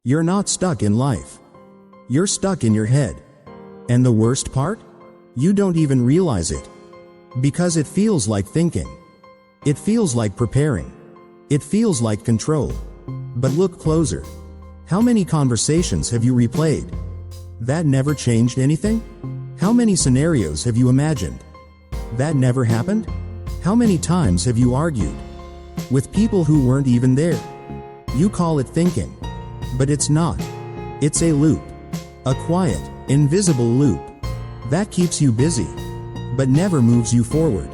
You're not stuck in life. You're stuck in your head. And the worst part? You don't even realize it. Because it feels like thinking. It feels like preparing. It feels like control. But look closer. How many conversations have you replayed? That never changed anything? How many scenarios have you imagined? That never happened? How many times have you argued? With people who weren't even there? You call it thinking. But it's not. It's a loop. A quiet, invisible loop. That keeps you busy. But never moves you forward.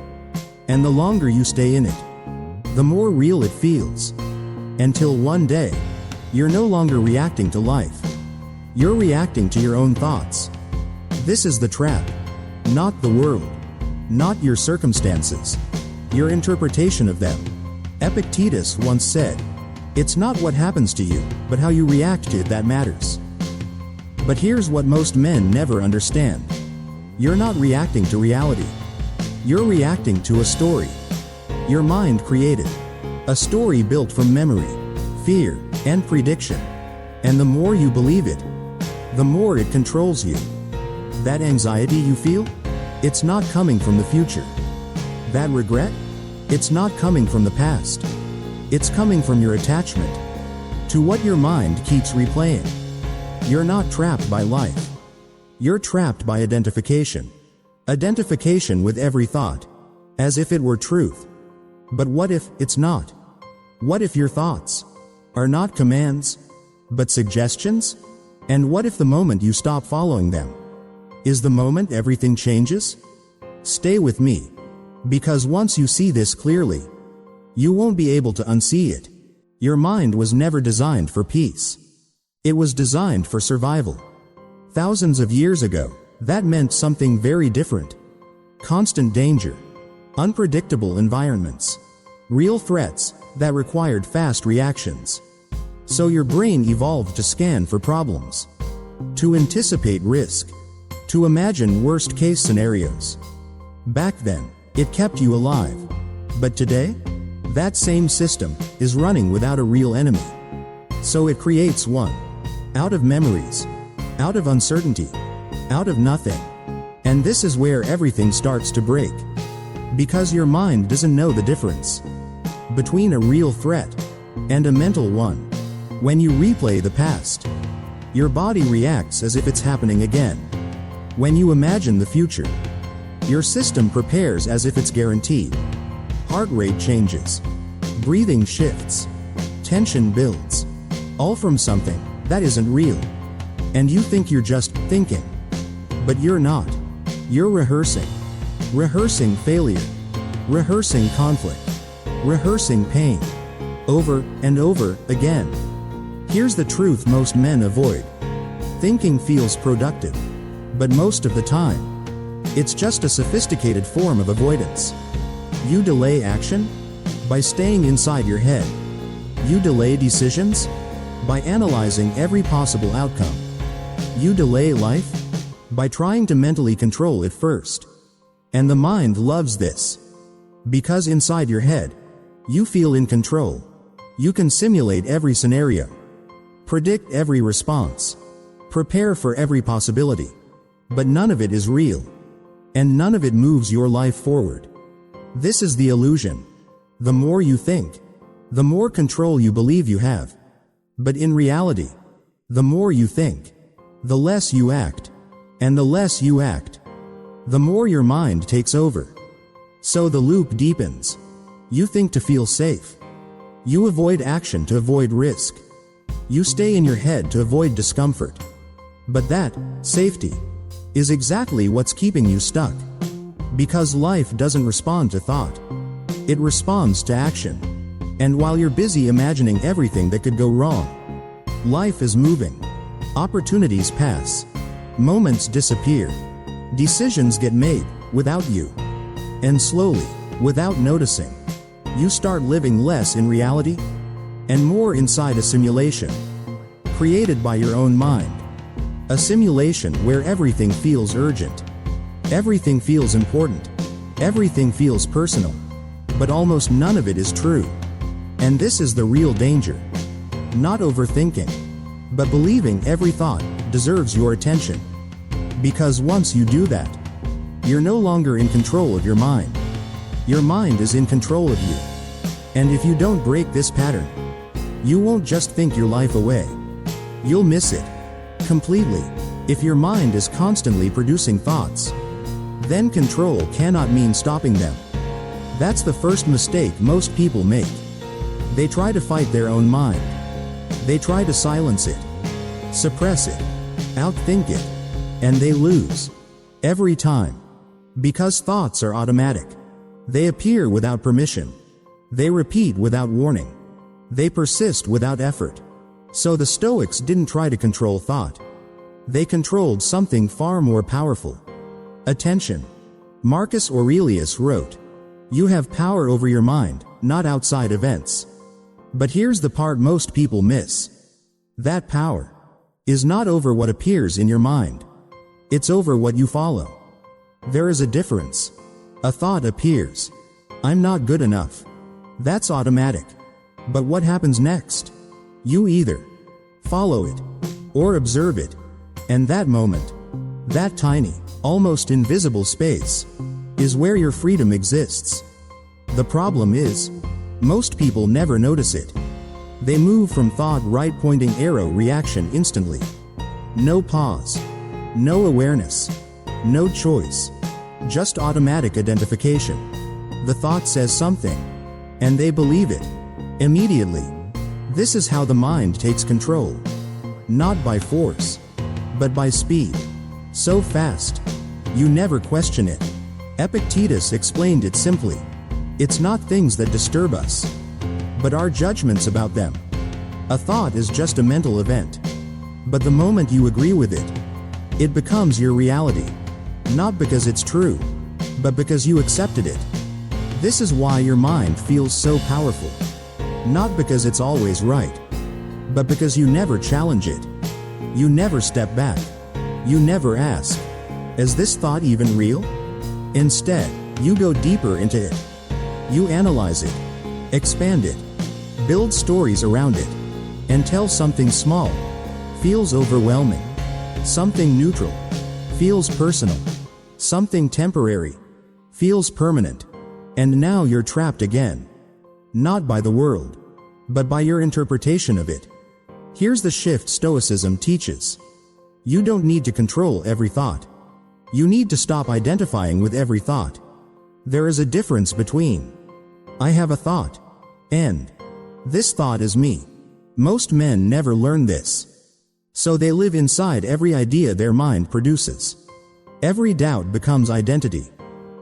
And the longer you stay in it, the more real it feels. Until one day, you're no longer reacting to life. You're reacting to your own thoughts. This is the trap. Not the world. Not your circumstances. Your interpretation of them. Epictetus once said, "It's not what happens to you, but how you react to it that matters." But here's what most men never understand. You're not reacting to reality. You're reacting to a story. Your mind created. A story built from memory, fear, and prediction. And the more you believe it, the more it controls you. That anxiety you feel? It's not coming from the future. That regret? It's not coming from the past. It's coming from your attachment to what your mind keeps replaying. You're not trapped by life. You're trapped by identification. Identification with every thought, as if it were truth. But what if it's not? What if your thoughts are not commands, but suggestions? And what if the moment you stop following them is the moment everything changes? Stay with me, because once you see this clearly, you won't be able to unsee it. Your mind was never designed for peace. It was designed for survival. Thousands of years ago, that meant something very different. Constant danger, unpredictable environments, real threats that required fast reactions. So your brain evolved to scan for problems, to anticipate risk, to imagine worst-case scenarios. Back then, it kept you alive. But today, that same system is running without a real enemy. So it creates one. Out of memories. Out of uncertainty. Out of nothing. And this is where everything starts to break. Because your mind doesn't know the difference between a real threat and a mental one. When you replay the past, your body reacts as if it's happening again. When you imagine the future, your system prepares as if it's guaranteed. Heart rate changes. Breathing shifts. Tension builds. All from something that isn't real. And you think you're just thinking. But you're not. You're rehearsing. Rehearsing failure. Rehearsing conflict. Rehearsing pain. Over and over again. Here's the truth most men avoid. Thinking feels productive. But most of the time, it's just a sophisticated form of avoidance. You delay action by staying inside your head. You delay decisions by analyzing every possible outcome. You delay life by trying to mentally control it first. And the mind loves this. Because inside your head, you feel in control. You can simulate every scenario, predict every response, prepare for every possibility. But none of it is real. And none of it moves your life forward. This is the illusion. The more you think, the more control you believe you have. But in reality, the more you think, the less you act. And the less you act, the more your mind takes over. So the loop deepens. You think to feel safe. You avoid action to avoid risk. You stay in your head to avoid discomfort. But that safety is exactly what's keeping you stuck. Because life doesn't respond to thought. It responds to action. And while you're busy imagining everything that could go wrong, life is moving. Opportunities pass. Moments disappear. Decisions get made without you. And slowly, without noticing, you start living less in reality and more inside a simulation created by your own mind. A simulation where everything feels urgent. Everything feels important. Everything feels personal. But almost none of it is true. And this is the real danger. Not overthinking. but believing every thought deserves your attention. Because once you do that, you're no longer in control of your mind. Your mind is in control of you. And if you don't break this pattern, you won't just think your life away. You'll miss it completely. If your mind is constantly producing thoughts, then control cannot mean stopping them. That's the first mistake most people make. They try to fight their own mind. They try to silence it, suppress it, outthink it, and they lose every time. Because thoughts are automatic. They appear without permission. They repeat without warning. They persist without effort. So the Stoics didn't try to control thought. They controlled something far more powerful: attention. Marcus Aurelius wrote, "You have power over your mind, not outside events." But here's the part most people miss. That power is not over what appears in your mind. It's over what you follow. There is a difference. A thought appears. I'm not good enough. That's automatic. But what happens next? You either follow it or observe it. And that moment, that tiny, almost invisible space, is where your freedom exists. The problem is, most people never notice it. They move from thought right pointing arrow reaction instantly. No pause. No awareness. No choice. Just automatic identification. The thought says something, and they believe it immediately. This is how the mind takes control. Not by force, but by speed. So fast, you never question it. Epictetus explained it simply. It's not things that disturb us, but our judgments about them. A thought is just a mental event. But the moment you agree with it, it becomes your reality. Not because it's true, but because you accepted it. This is why your mind feels so powerful. Not because it's always right, but because you never challenge it. You never step back. You never ask, is this thought even real? Instead, you go deeper into it. You analyze it, expand it, build stories around it, until something small feels overwhelming. Something neutral feels personal. Something temporary feels permanent. And now you're trapped again. Not by the world, but by your interpretation of it. Here's the shift Stoicism teaches. You don't need to control every thought. You need to stop identifying with every thought. There is a difference between I have a thought and this thought is me. Most men never learn this. So they live inside every idea their mind produces. Every doubt becomes identity.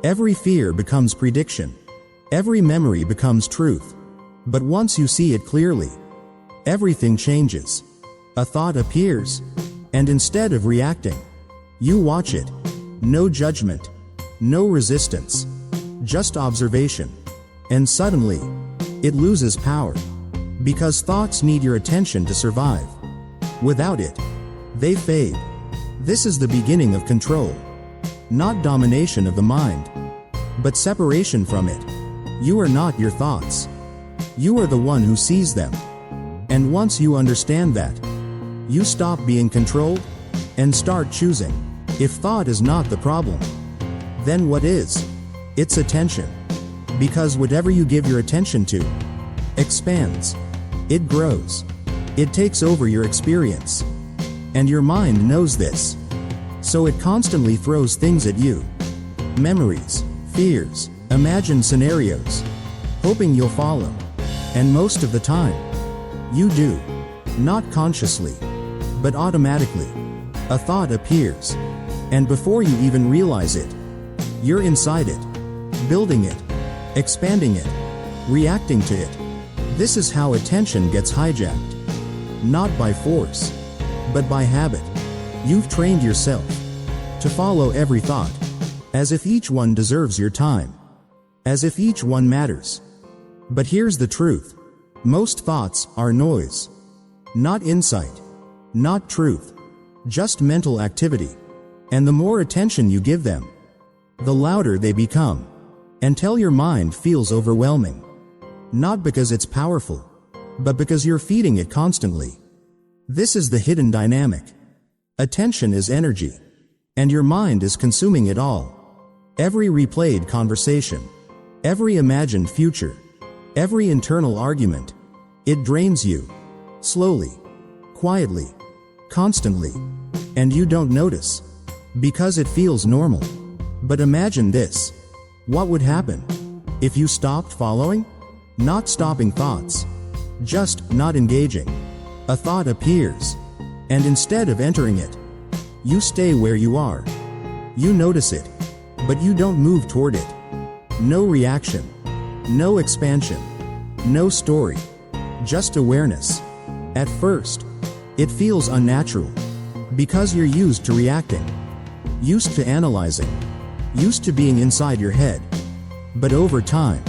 Every fear becomes prediction. Every memory becomes truth. But once you see it clearly, everything changes. A thought appears, and instead of reacting, you watch it. No judgment, no resistance, just observation. And suddenly, it loses power. Because thoughts need your attention to survive. Without it, they fade. This is the beginning of control. Not domination of the mind, but separation from it. You are not your thoughts. You are the one who sees them. And once you understand that, you stop being controlled and start choosing. If thought is not the problem, then what is? It's attention. Because whatever you give your attention to expands. It grows. It takes over your experience. And your mind knows this. So it constantly throws things at you. Memories, fears, imagined scenarios, hoping you'll follow. And most of the time, you do. Not consciously, but automatically. A thought appears. And before you even realize it, you're inside it, building it, expanding it, reacting to it. This is how attention gets hijacked. Not by force, but by habit. You've trained yourself to follow every thought, as if each one deserves your time, as if each one matters. But here's the truth. Most thoughts are noise. Not insight. Not truth. Just mental activity. And the more attention you give them, the louder they become, until your mind feels overwhelming. Not because it's powerful, but because you're feeding it constantly. This is the hidden dynamic. Attention is energy, and your mind is consuming it all. Every replayed conversation, every imagined future, every internal argument, it drains you. Slowly, quietly, constantly. And you don't notice, because it feels normal. But imagine this. What would happen if you stopped following? Not stopping thoughts, just not engaging. A thought appears, and instead of entering it, you stay where you are. You notice it, but you don't move toward it. No reaction, no expansion, no story, just awareness. At first, it feels unnatural, because you're used to reacting, used to analyzing, used to being inside your head. But over time,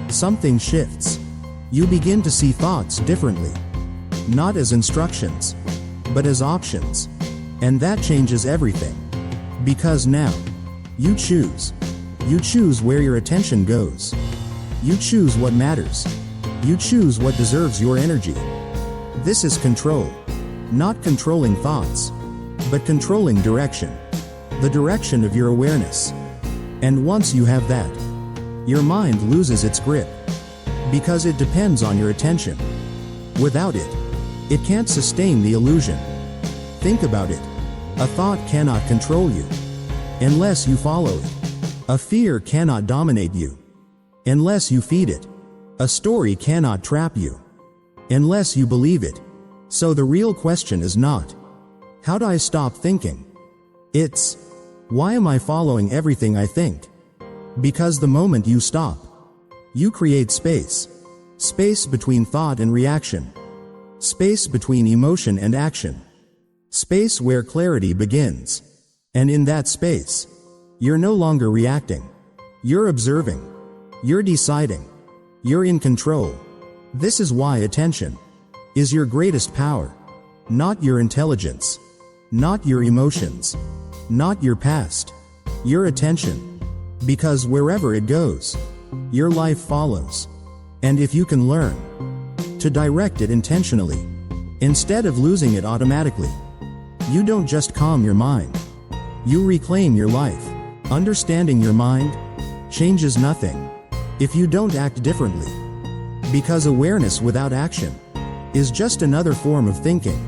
something shifts. You begin to see thoughts differently. Not as instructions, but as options. And that changes everything. Because now, you choose. You choose where your attention goes. You choose what matters. You choose what deserves your energy. This is control. Not controlling thoughts, but controlling direction. The direction of your awareness. And once you have that, your mind loses its grip. Because it depends on your attention. Without it, it can't sustain the illusion. Think about it. A thought cannot control you unless you follow it. A fear cannot dominate you unless you feed it. A story cannot trap you unless you believe it. So the real question is not, how do I stop thinking? It's, why am I following everything I think? Because the moment you stop, you create space. Space between thought and reaction. Space between emotion and action. Space where clarity begins. And in that space, you're no longer reacting. You're observing. You're deciding. You're in control. This is why attention is your greatest power. Not your intelligence. Not your emotions. Not your past. Your attention. Because wherever it goes, your life follows. And if you can learn to direct it intentionally, instead of losing it automatically, you don't just calm your mind. You reclaim your life. Understanding your mind changes nothing if you don't act differently. Because awareness without action is just another form of thinking.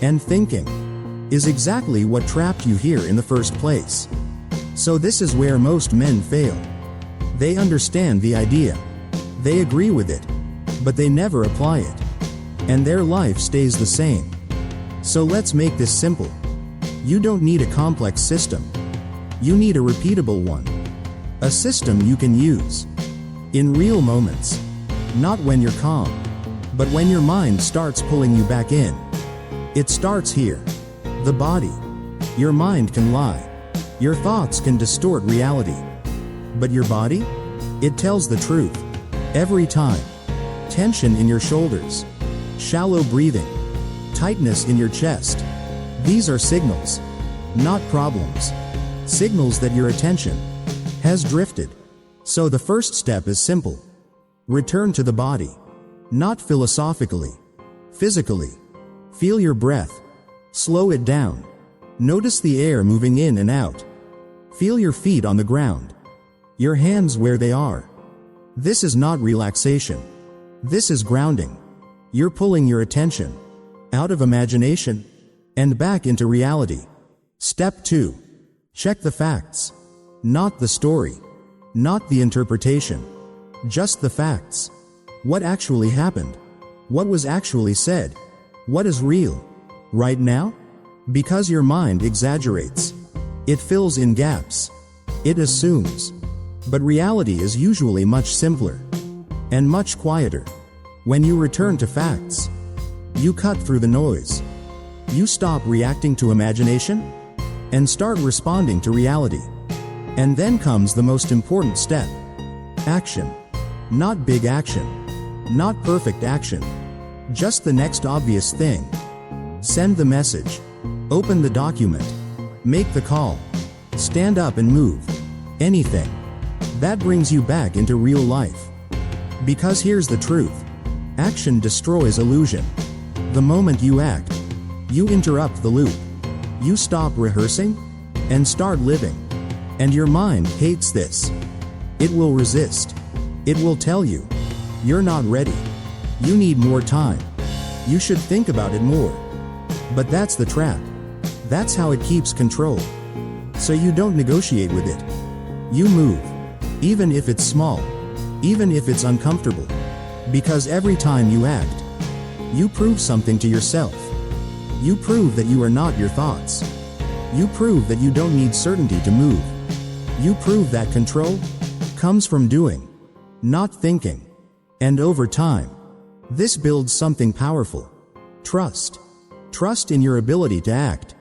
And thinking is exactly what trapped you here in the first place. So this is where most men fail. They understand the idea. They agree with it, but they never apply it. And their life stays the same. So let's make this simple. You don't need a complex system. You need a repeatable one. A system you can use in real moments. Not when you're calm, but when your mind starts pulling you back in. It starts here. The body. Your mind can lie. Your thoughts can distort reality. But your body? It tells the truth. Every time. Tension in your shoulders. Shallow breathing. Tightness in your chest. These are signals, not problems. Signals that your attention has drifted. So the first step is simple. Return to the body. Not philosophically. Physically. Feel your breath. Slow it down. Notice the air moving in and out. Feel your feet on the ground. Your hands where they are. This is not relaxation. This is grounding. You're pulling your attention out of imagination and back into reality. Step 2. Check the facts. Not the story. Not the interpretation. Just the facts. What actually happened? What was actually said? What is real? Right now? Because your mind exaggerates. It fills in gaps. It assumes. But reality is usually much simpler and much quieter. When you return to facts, you cut through the noise. You stop reacting to imagination and start responding to reality. And then comes the most important step. Action. Not big action. Not perfect action. Just the next obvious thing. Send the message. Open the document. Make the call. Stand up and move. Anything. That brings you back into real life. Because here's the truth. Action destroys illusion. The moment you act, You interrupt the loop. You stop rehearsing and start living. And your mind hates this. It will resist. It will tell you, you're not ready. You need more time. You should think about it more. But that's the trap. That's how it keeps control. So you don't negotiate with it. You move. Even if it's small. Even if it's uncomfortable. Because every time you act, you prove something to yourself. You prove that you are not your thoughts. You prove that you don't need certainty to move. You prove that control comes from doing, not thinking. And over time, this builds something powerful. Trust. Trust in your ability to act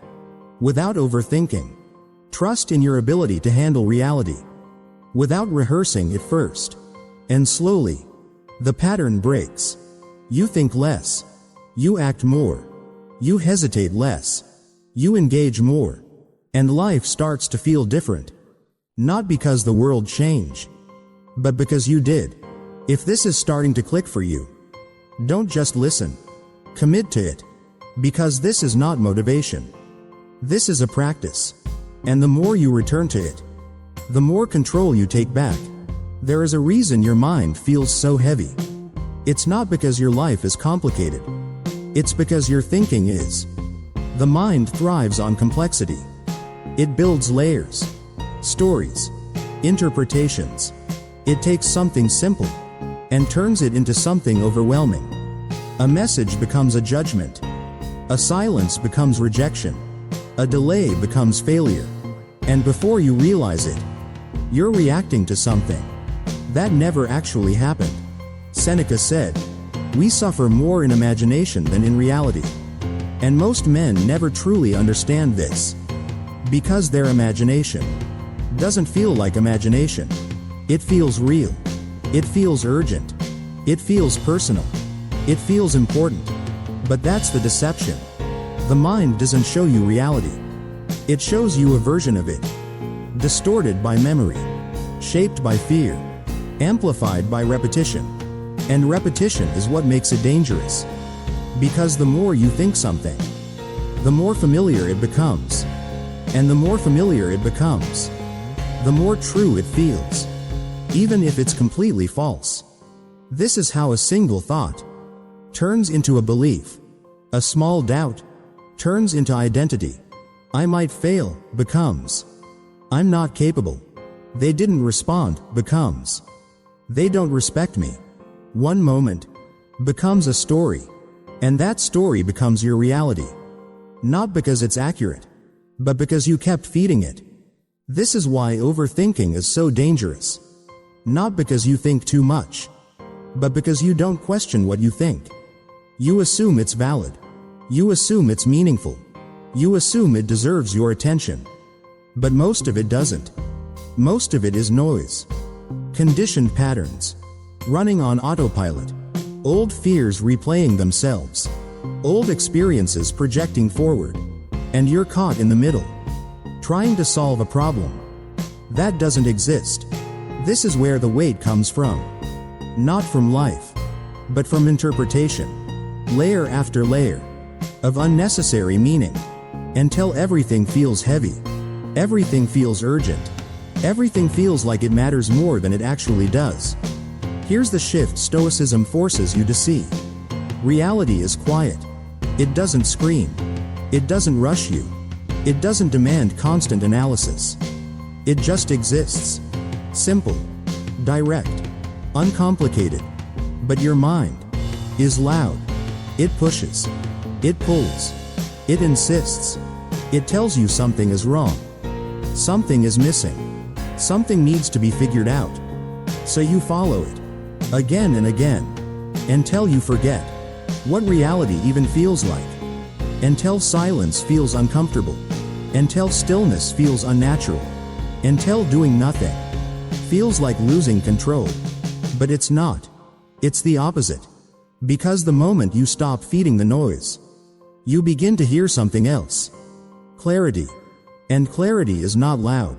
without overthinking. Trust in your ability to handle reality without rehearsing it first. And slowly, the pattern breaks. You think less. You act more. You hesitate less. You engage more. And life starts to feel different. Not because the world changed, but because you did. If this is starting to click for you, don't just listen. Commit to it. Because this is not motivation. This is a practice. And the more you return to it, the more control you take back. There is a reason your mind feels so heavy. It's not because your life is complicated. It's because your thinking is. The mind thrives on complexity. It builds layers, stories, interpretations. It takes something simple and turns it into something overwhelming. A message becomes a judgment. A silence becomes rejection. A delay becomes failure. And before you realize it, you're reacting to something that never actually happened. Seneca said, "We suffer more in imagination than in reality." And most men never truly understand this. Because their imagination doesn't feel like imagination. It feels real. It feels urgent. It feels personal. It feels important. But that's the deception. The mind doesn't show you reality. It shows you a version of it. Distorted by memory. Shaped by fear. Amplified by repetition. And repetition is what makes it dangerous. Because the more you think something, the more familiar it becomes. And the more familiar it becomes, the more true it feels. Even if it's completely false. This is how a single thought turns into a belief. A small doubt turns into identity. I might fail becomes. I'm not capable. They didn't respond becomes. They don't respect me. One moment becomes a story. And that story becomes your reality. Not because it's accurate, but because you kept feeding it. This is why overthinking is so dangerous. Not because you think too much, but because you don't question what you think. You assume it's valid. You assume it's meaningful. You assume it deserves your attention. But most of it doesn't. Most of it is noise. Conditioned patterns. Running on autopilot. Old fears replaying themselves. Old experiences projecting forward. And you're caught in the middle. Trying to solve a problem that doesn't exist. This is where the weight comes from. Not from life, but from interpretation. Layer after layer of unnecessary meaning. Until everything feels heavy. Everything feels urgent. Everything feels like it matters more than it actually does. Here's the shift Stoicism forces you to see. Reality is quiet. It doesn't scream. It doesn't rush you. It doesn't demand constant analysis. It just exists. Simple. Direct. Uncomplicated. But your mind is loud. It pushes. It pulls. It insists. It tells you something is wrong. Something is missing. Something needs to be figured out. So you follow it. Again and again. Until you forget what reality even feels like. Until silence feels uncomfortable. Until stillness feels unnatural. Until doing nothing feels like losing control. But it's not. It's the opposite. Because the moment you stop feeding the noise, you begin to hear something else. Clarity. And clarity is not loud.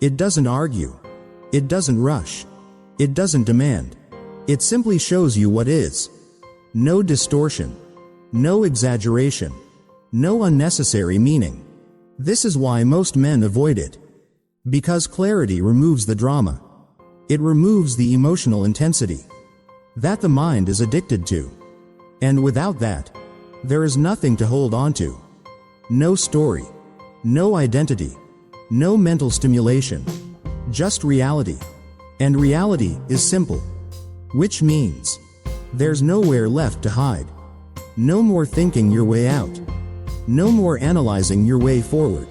It doesn't argue. It doesn't rush. It doesn't demand. It simply shows you what is. No distortion. No exaggeration. No unnecessary meaning. This is why most men avoid it. Because clarity removes the drama. It removes the emotional intensity that the mind is addicted to. And without that, there is nothing to hold on to. No story. No identity. No mental stimulation. Just reality. And reality is simple. Which means, there's nowhere left to hide. No more thinking your way out. No more analyzing your way forward.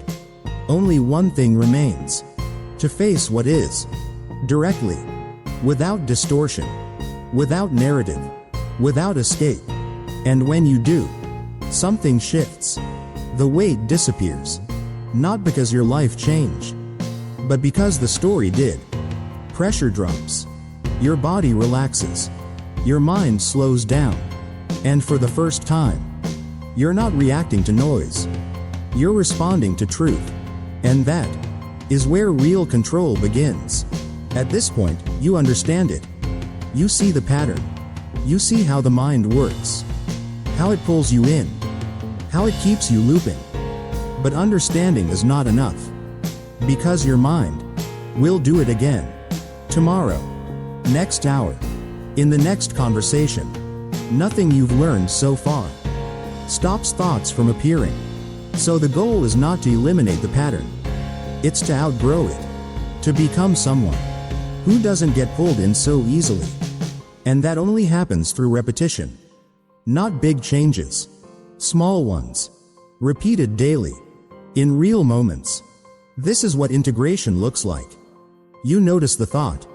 Only one thing remains. To face what is. Directly. Without distortion. Without narrative. Without escape. And when you do, something shifts. The weight disappears. Not because your life changed, but because the story did. Pressure drops. Your body relaxes. Your mind slows down. And for the first time, you're not reacting to noise. You're responding to truth. And that is where real control begins. At this point, you understand it. You see the pattern. You see how the mind works. How it pulls you in. How it keeps you looping. But understanding is not enough. Because your mind will do it again. Tomorrow. Next hour. In the next conversation. Nothing you've learned so far stops thoughts from appearing. So the goal is not to eliminate the pattern. It's to outgrow it. To become someone who doesn't get pulled in so easily. And that only happens through repetition. Not big changes. Small ones. Repeated daily. In real moments. This is what integration looks like. You notice the thought.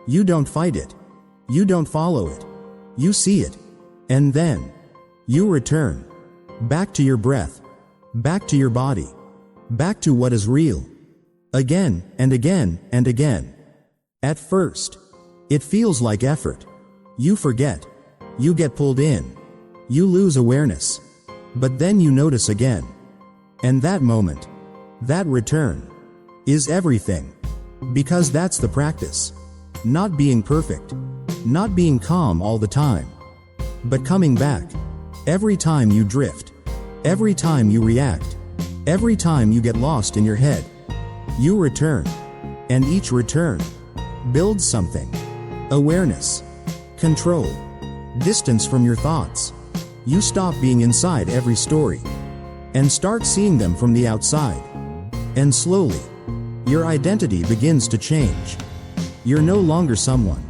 You don't fight it. You don't follow it. You see it. And then, you return. Back to your breath. Back to your body. Back to what is real. Again, and again, and again. At first, it feels like effort. You forget. You get pulled in. You lose awareness. But then you notice again. And that moment, that return, is everything. Because that's the practice. Not being perfect. Not being calm all the time. But coming back. Every time you drift. Every time you react. Every time you get lost in your head. You return. And each return builds something. Awareness. Control. Distance from your thoughts. You stop being inside every story. And start seeing them from the outside. And slowly, your identity begins to change. You're no longer someone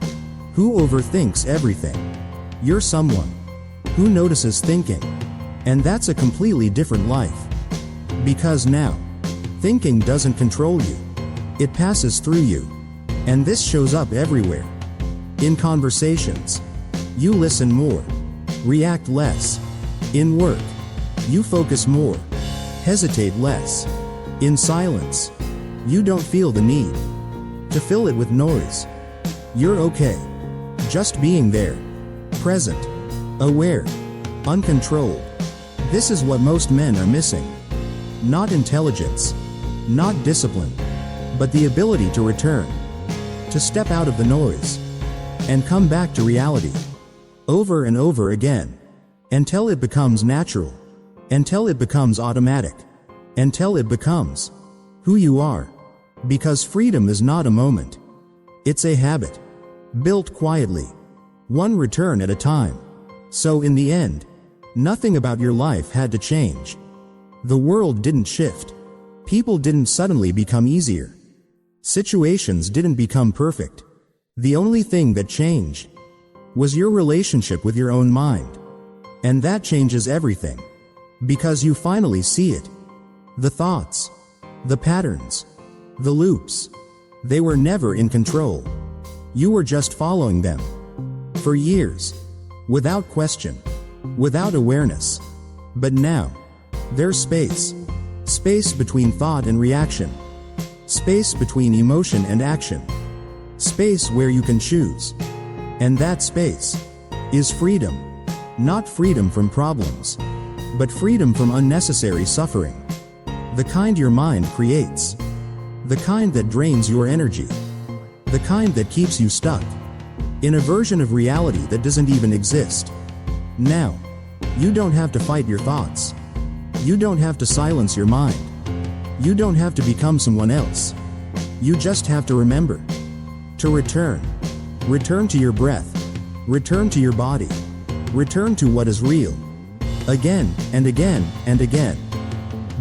who overthinks everything. You're someone who notices thinking. And that's a completely different life. Because now, thinking doesn't control you. It passes through you. And this shows up everywhere. In conversations, you listen more. React less. In work, you focus more. Hesitate less. In silence, you don't feel the need to fill it with noise. You're okay. Just being there. Present. Aware. Uncontrolled. This is what most men are missing. Not intelligence. Not discipline. But the ability to return. To step out of the noise. And come back to reality. Over and over again. Until it becomes natural. Until it becomes automatic. Until it becomes who you are. Because freedom is not a moment. It's a habit. Built quietly. One return at a time. So in the end, nothing about your life had to change. The world didn't shift. People didn't suddenly become easier. Situations didn't become perfect. The only thing that changed was your relationship with your own mind. And that changes everything. Because you finally see it. The thoughts. The patterns. The loops. They were never in control. You were just following them. For years. Without question. Without awareness. But now, there's space. Space between thought and reaction. Space between emotion and action. Space where you can choose. And that space is freedom. Not freedom from problems, but freedom from unnecessary suffering. The kind your mind creates. The kind that drains your energy. The kind that keeps you stuck in a version of reality that doesn't even exist. Now, you don't have to fight your thoughts. You don't have to silence your mind. You don't have to become someone else. You just have to remember. To return. Return to your breath. Return to your body. Return to what is real. Again, and again, and again.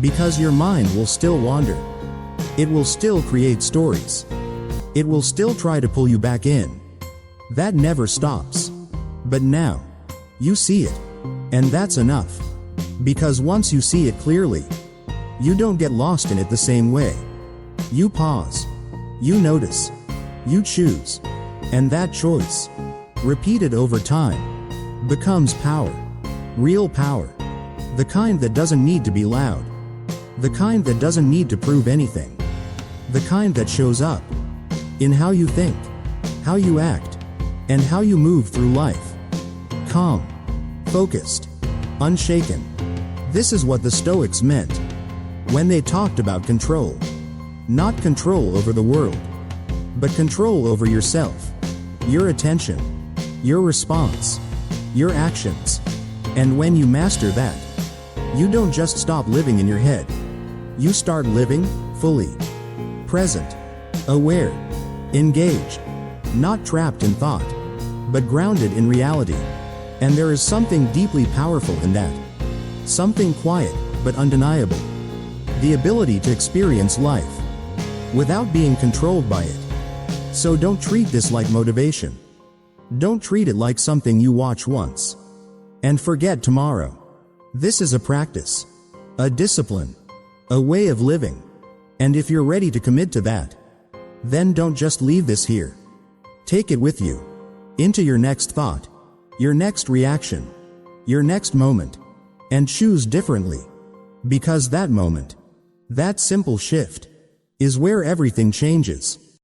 Because your mind will still wander. It will still create stories. It will still try to pull you back in. That never stops. But now, you see it. And that's enough. Because once you see it clearly, you don't get lost in it the same way. You pause. You notice. You choose. And that choice, repeated over time, becomes power. Real power. The kind that doesn't need to be loud. The kind that doesn't need to prove anything. The kind that shows up in how you think, how you act, and how you move through life. Calm, focused, unshaken. This is what the Stoics meant when they talked about control. Not control over the world, but control over yourself, your attention, your response, your actions. And when you master that, you don't just stop living in your head. You start living fully, present, aware, engaged, not trapped in thought, but grounded in reality. And there is something deeply powerful in that. Something quiet, but undeniable. The ability to experience life without being controlled by it. So don't treat this like motivation. Don't treat it like something you watch once and forget tomorrow. This is a practice, a discipline, a way of living. And if you're ready to commit to that, then don't just leave this here. Take it with you into your next thought, your next reaction, your next moment, and choose differently. Because that moment, that simple shift, is where everything changes.